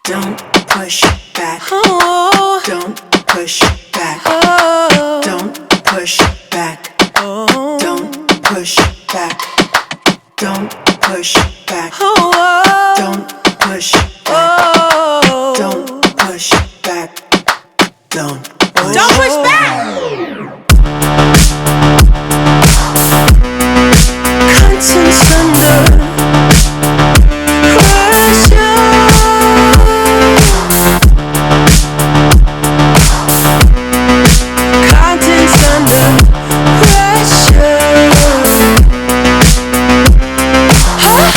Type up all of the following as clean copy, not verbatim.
Don't push back. Oh, Don't push back. oh, Don't push back. oh, Don't push back. Don't push back. oh, Don't push back. oh. Don't push back. Don't push. Don't push back. Contents under pressure. Contents under pressure. Huh?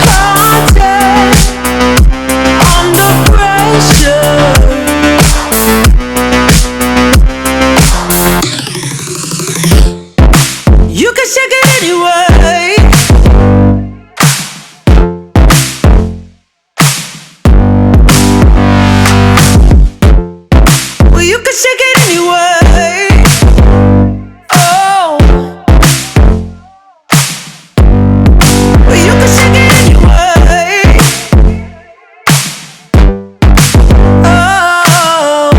Content under pressure. You can shake it anyway. Well, you can shake it anyway. Oh. Well, you can shake it anyway. Oh.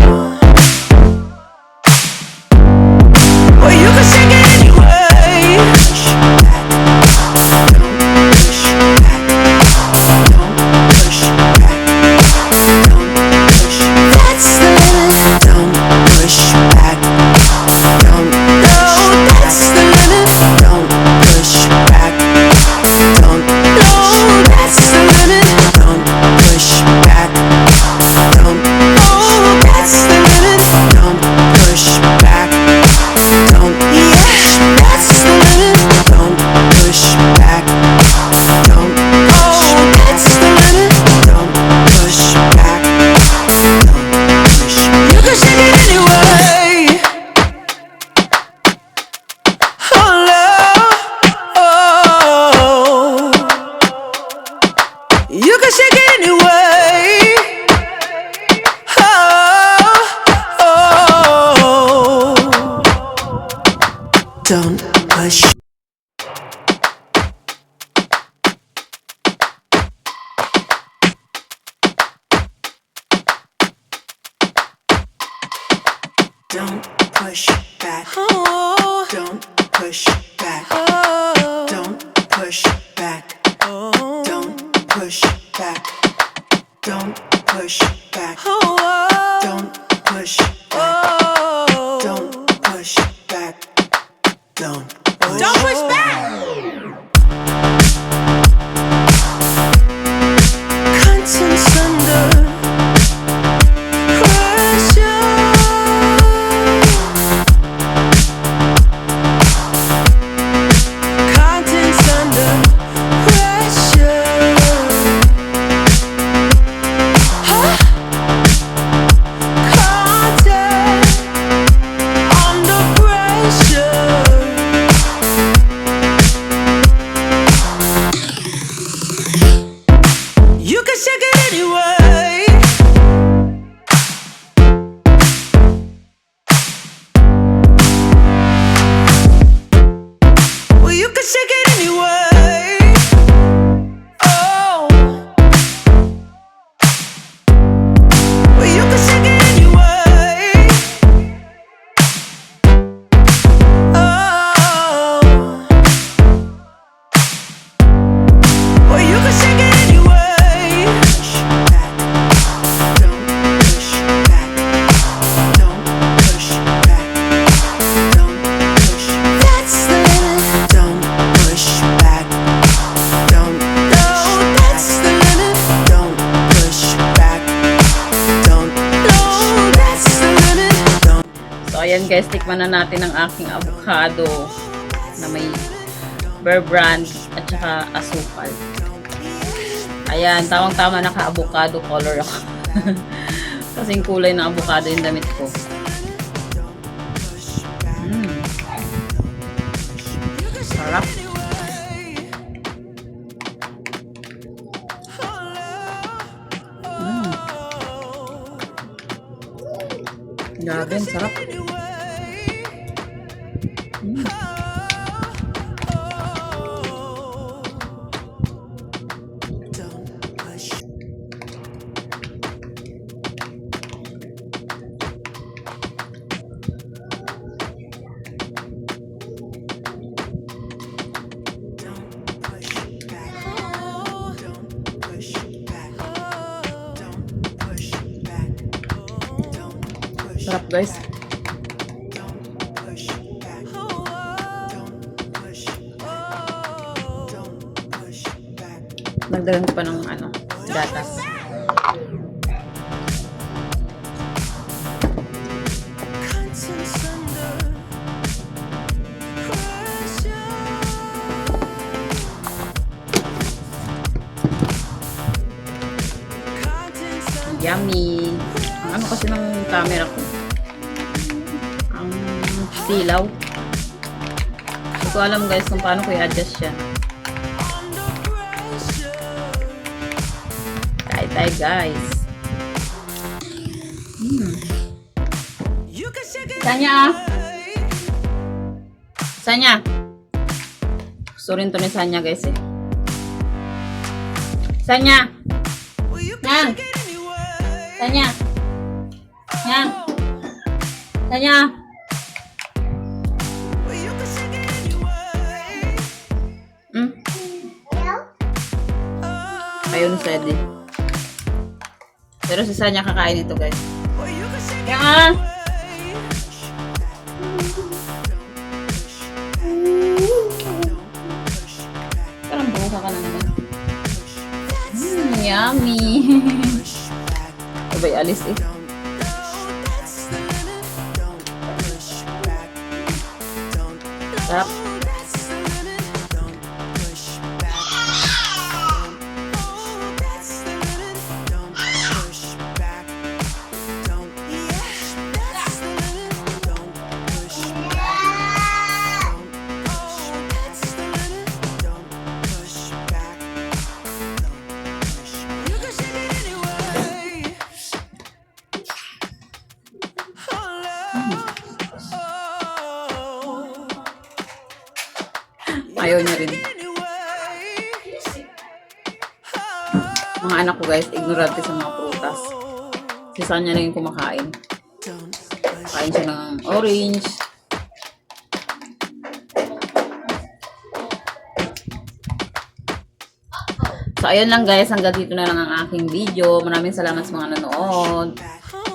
Well, you can shake it anyway. That's the limit. Don't push back. Don't No, that's the limit. Don't push back. Don't No, that's the limit. Don't push back. Don't Oh, that's the limit. Don't push back. Don't Yeah, that's the limit. Don't push back. Don't Oh, that's the limit. Don't push back. Don't push. You can shake it anyway. Oh, love. Oh. You can shake it anyway. Oh, oh. Don't push. Don't push back. Oh, Don't push back. oh, Don't push back. oh, Don't push back. Don't push back. oh, Don't push back. oh. Don't push back. Don't push. Don't push back. Contents under pressure. Contents under pressure. Huh? Content under pressure. You can shake it anyway. Well, you can shake it anyway. Oh. Well, you can shake it anyway. Oh. Well, you can shake it anyway. Don't push back. Don't push back. Don't push. That's the limit. Don't push back. Don't No, that's the limit. Don't push back. Don't No, that's the limit. don't. So, ayan guys, tikman na natin ang aking avocado na may Bear Brand at saka asukal. Ayan, tamang-tama naka-avocado color ako. Kasing kulay ng avocado yung damit ko. Sarap. Grabe, ang sarap. Don't push. Sarap guys. Nagdagan ko pa ng ano, gatas. Yummy. Ang ano kasi ng camera ko. Ang silaw. Hindi ko alam guys kung paano ko i-adjust yan. Kain tayo guys. Sanya ah. Sanya. Gusto rin to ni Sanya guys eh. Sanya. Yang. Sanya. Yang. Sanya. Ayun si Eddie. Pero si Sanya kakain ito guys. Yang ah. Parang buka ka na naman. Yummy. Sabay alis eh. Sarap. Ayaw niya rin. Mga anak ko guys, ignorante sa mga prutas. Si Sanya lang yung kumakain. Kain siya ng orange. So, ayun lang guys. Hanggang dito na lang ang aking video. Maraming salamat sa mga nanood.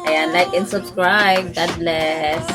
Ayan, like and subscribe. God bless.